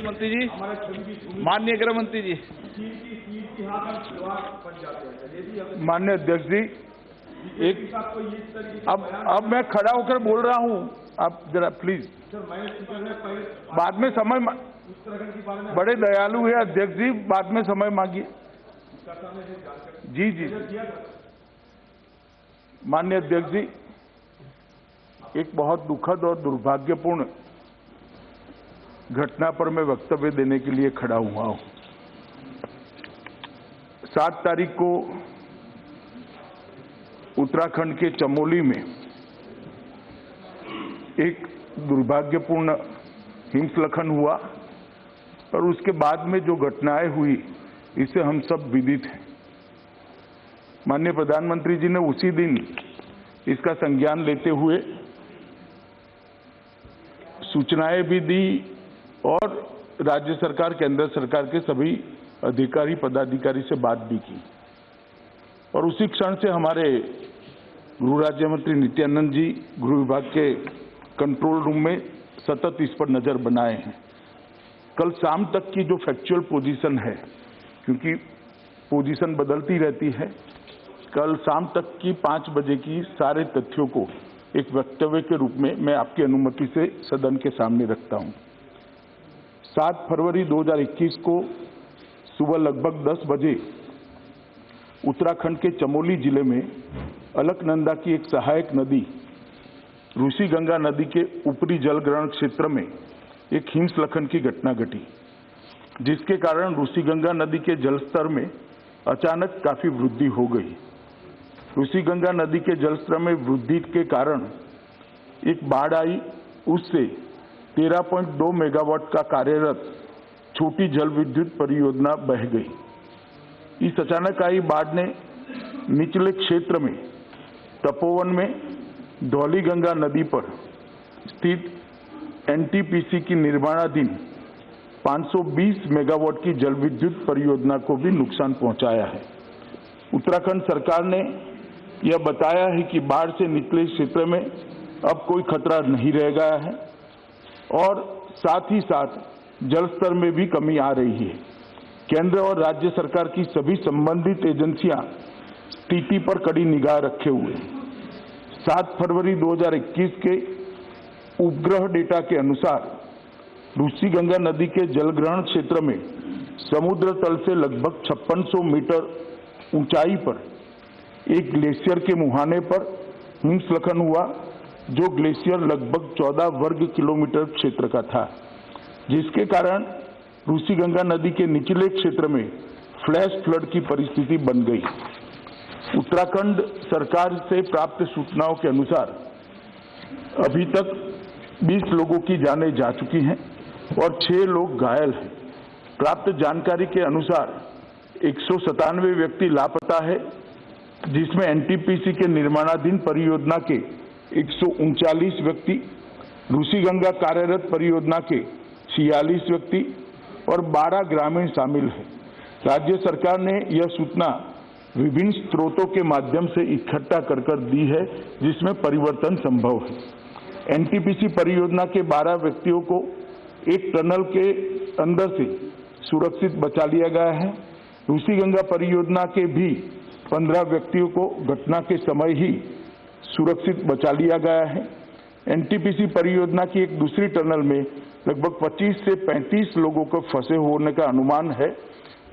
मंत्री जी, माननीय गृह मंत्री जी। माननीय अध्यक्ष जी, एक अब मैं खड़ा होकर बोल रहा हूं, आप जरा प्लीज। बाद में समय, बड़े दयालु है अध्यक्ष जी, बाद में समय मांगिए। जी जी, माननीय अध्यक्ष जी, एक बहुत दुखद और दुर्भाग्यपूर्ण घटना पर मैं वक्तव्य देने के लिए खड़ा हुआ हूं। 7 तारीख को उत्तराखंड के चमोली में एक दुर्भाग्यपूर्ण हिमस्खलन हुआ और उसके बाद में जो घटनाएं हुई, इससे हम सब विदित हैं। माननीय प्रधानमंत्री जी ने उसी दिन इसका संज्ञान लेते हुए सूचनाएं भी दी और राज्य सरकार, केंद्र सरकार के सभी अधिकारी पदाधिकारी से बात भी की। और उसी क्षण से हमारे गृह राज्य मंत्री नित्यानंद जी गृह विभाग के कंट्रोल रूम में सतत इस पर नजर बनाए हैं। कल शाम तक की जो फैक्चुअल पोजीशन है, क्योंकि पोजीशन बदलती रहती है, कल शाम तक की 5 बजे की सारे तथ्यों को एक वक्तव्य के रूप में मैं आपकी अनुमति से सदन के सामने रखता हूं। 7 फरवरी 2021 को सुबह लगभग 10 बजे उत्तराखंड के चमोली जिले में अलकनंदा की एक सहायक नदी ऋषि गंगा नदी के ऊपरी जलग्रहण क्षेत्र में एक हिमस्खलन की घटना घटी, जिसके कारण ऋषि गंगा नदी के जलस्तर में अचानक काफी वृद्धि हो गई। ऋषि गंगा नदी के जलस्तर में वृद्धि के कारण एक बाढ़ आई, उससे 13.2 मेगावाट का कार्यरत छोटी जल विद्युत परियोजना बह गई। इस अचानक आई बाढ़ ने निचले क्षेत्र में तपोवन में धौली गंगा नदी पर स्थित एनटीपीसी की निर्माणाधीन 520 मेगावाट की जल विद्युत परियोजना को भी नुकसान पहुंचाया है। उत्तराखंड सरकार ने यह बताया है कि बाढ़ से निचले क्षेत्र में अब कोई खतरा नहीं रह गया है और साथ ही साथ जलस्तर में भी कमी आ रही है। केंद्र और राज्य सरकार की सभी संबंधित एजेंसियां स्थिति पर कड़ी निगाह रखे हुए हैं। 7 फरवरी 2021 के उपग्रह डेटा के अनुसार ऋषि गंगा नदी के जलग्रहण क्षेत्र में समुद्र तल से लगभग 5600 मीटर ऊंचाई पर एक ग्लेशियर के मुहाने पर हिमस्खलन हुआ, जो ग्लेशियर लगभग 14 वर्ग किलोमीटर क्षेत्र का था, जिसके कारण ऋषि गंगा नदी के निचले क्षेत्र में फ्लैश फ्लड की परिस्थिति बन गई। उत्तराखंड सरकार से प्राप्त सूचनाओं के अनुसार अभी तक 20 लोगों की जानें जा चुकी हैं और 6 लोग घायल हैं। प्राप्त जानकारी के अनुसार 197 व्यक्ति लापता है, जिसमें एनटीपीसी के निर्माणाधीन परियोजना के 139 व्यक्ति, ऋषि गंगा कार्यरत परियोजना के 46 व्यक्ति और 12 ग्रामीण शामिल हैं। राज्य सरकार ने यह सूचना विभिन्न स्रोतों के माध्यम से इकट्ठा कर दी है, जिसमें परिवर्तन संभव है। एनटीपीसी परियोजना के 12 व्यक्तियों को एक टनल के अंदर से सुरक्षित बचा लिया गया है। ऋषि गंगा परियोजना के भी 15 व्यक्तियों को घटना के समय ही सुरक्षित बचा लिया गया है। एनटीपीसी परियोजना की एक दूसरी टनल में लगभग 25 से 35 लोगों को फंसे होने का अनुमान है।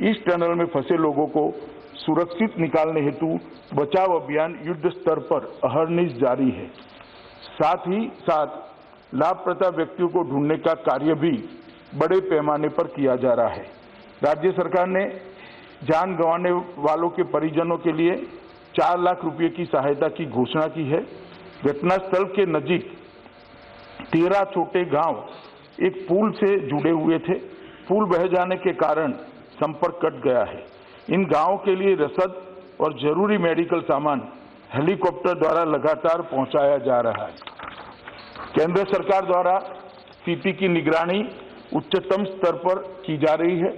इस टनल में फंसे लोगों को सुरक्षित निकालने हेतु बचाव अभियान युद्ध स्तर पर अहर्निश जारी है। साथ ही साथ लापता व्यक्तियों को ढूंढने का कार्य भी बड़े पैमाने पर किया जा रहा है। राज्य सरकार ने जान गंवाने वालों के परिजनों के लिए 4 लाख रुपए की सहायता की घोषणा की है। घटनास्थल के नजीक 13 छोटे गांव एक पुल से जुड़े हुए थे। पुल बह जाने के कारण संपर्क कट गया है। इन गांवों के लिए रसद और जरूरी मेडिकल सामान हेलीकॉप्टर द्वारा लगातार पहुंचाया जा रहा है। केंद्र सरकार द्वारा स्थिति की निगरानी उच्चतम स्तर पर की जा रही है।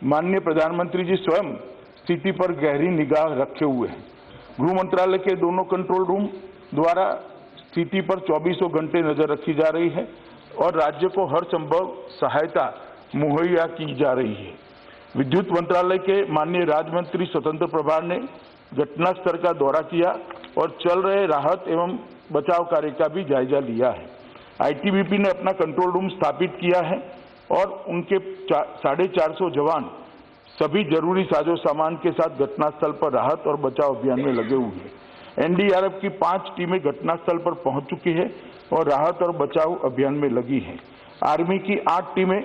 माननीय प्रधानमंत्री जी स्वयं स्थिति पर गहरी निगाह रखे हुए हैं। गृह मंत्रालय के दोनों कंट्रोल रूम द्वारा स्थिति पर 24 घंटे नजर रखी जा रही है और राज्य को हर संभव सहायता मुहैया की जा रही है। विद्युत मंत्रालय के माननीय राज्य मंत्री स्वतंत्र प्रभार ने घटनास्थल का दौरा किया और चल रहे राहत एवं बचाव कार्य का भी जायजा लिया है। आईटीबीपी ने अपना कंट्रोल रूम स्थापित किया है और उनके 450 जवान सभी जरूरी साजो सामान के साथ घटनास्थल पर राहत और बचाव अभियान में लगे हुए हैं। एनडीआरएफ की 5 टीमें घटनास्थल पर पहुंच चुकी है और राहत और बचाव अभियान में लगी हैं। आर्मी की 8 टीमें,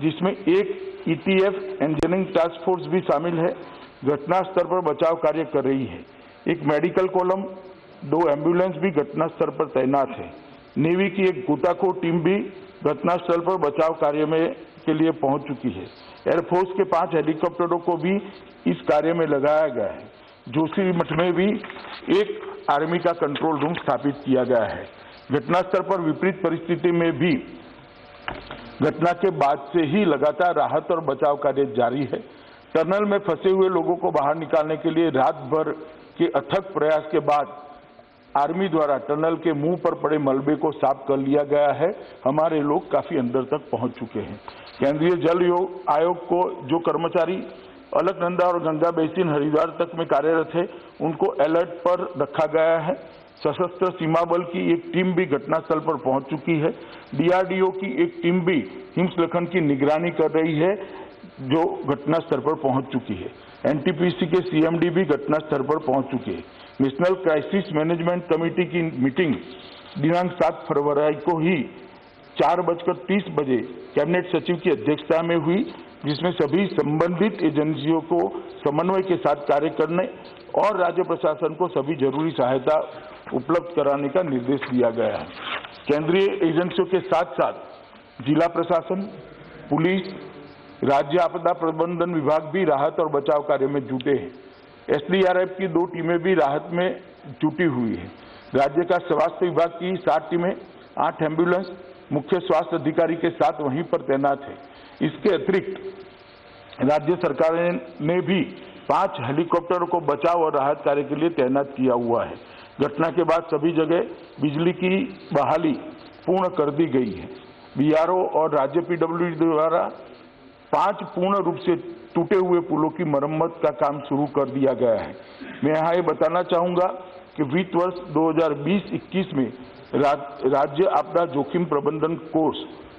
जिसमें एक ईटीएफ इंजीनियरिंग टास्क फोर्स भी शामिल है, घटनास्थल पर बचाव कार्य कर रही है। एक मेडिकल कॉलम, 2 एम्बुलेंस भी घटनास्थल पर तैनात है। नेवी की एक गोताखोर टीम भी घटनास्थल पर बचाव कार्य में के लिए पहुंच चुकी है। एयरफोर्स के 5 हेलीकॉप्टरों को भी इस कार्य में लगाया गया है। जोशीमठ में भी एक आर्मी का कंट्रोल रूम स्थापित किया गया है। घटनास्थल पर विपरीत परिस्थिति में भी घटना के बाद से ही लगातार राहत और बचाव कार्य जारी है। टनल में फंसे हुए लोगों को बाहर निकालने के लिए रात भर के अथक प्रयास के बाद आर्मी द्वारा टनल के मुंह पर पड़े मलबे को साफ कर लिया गया है। हमारे लोग काफी अंदर तक पहुंच चुके हैं। केंद्रीय जल आयोग को जो कर्मचारी अलकनंदा और गंगा बेसिन हरिद्वार तक में कार्यरत है, उनको अलर्ट पर रखा गया है। सशस्त्र सीमा बल की एक टीम भी घटनास्थल पर पहुंच चुकी है। डीआरडीओ की एक टीम भी हिमस्खलन की निगरानी कर रही है, जो घटनास्थल पर पहुंच चुकी है। एनटीपीसी के सीएमडी भी घटनास्थल पर पहुंच चुके हैं। नेशनल क्राइसिस मैनेजमेंट कमेटी की मीटिंग दिनांक 7 फरवरी को ही 4:30 बजे कैबिनेट सचिव की अध्यक्षता में हुई, जिसमें सभी संबंधित एजेंसियों को समन्वय के साथ कार्य करने और राज्य प्रशासन को सभी जरूरी सहायता उपलब्ध कराने का निर्देश दिया गया है। केंद्रीय एजेंसियों के साथ साथ जिला प्रशासन, पुलिस, राज्य आपदा प्रबंधन विभाग भी राहत और बचाव कार्य में जुटे हैं। एसडीआरएफ की 2 टीमें भी राहत में जुटी हुई है। राज्य का स्वास्थ्य विभाग की 7 टीमें, 8 एम्बुलेंस मुख्य स्वास्थ्य अधिकारी के साथ वहीं पर तैनात है। इसके अतिरिक्त राज्य सरकार ने भी 5 हेलीकॉप्टरों को बचाव और राहत कार्य के लिए तैनात किया हुआ है। घटना के बाद सभी जगह बिजली की बहाली पूर्ण कर दी गई है। बीआरओ और राज्य पीडब्ल्यूडी द्वारा 5 पूर्ण रूप से टूटे हुए पुलों की मरम्मत का काम शुरू कर दिया गया है। मैं यहाँ ये बताना चाहूँगा कि वित्त वर्ष 2020-21 में राज्य आपदा जोखिम प्रबंधन कोष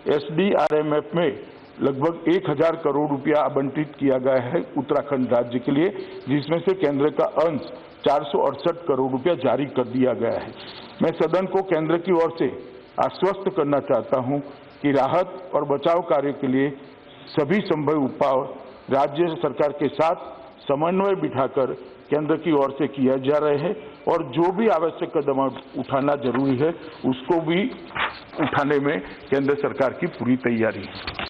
एसडीआरएमएफ में लगभग 1000 करोड़ रुपया आवंटित किया गया है उत्तराखंड राज्य के लिए, जिसमें से केंद्र का अंश 468 करोड़ रुपया जारी कर दिया गया है। मैं सदन को केंद्र की ओर से आश्वस्त करना चाहता हूं कि राहत और बचाव कार्य के लिए सभी संभव उपाय राज्य सरकार के साथ समन्वय बिठाकर केंद्र की ओर से किया जा रहे हैं और जो भी आवश्यक कदम उठाना जरूरी है, उसको भी उठाने में केंद्र सरकार की पूरी तैयारी है।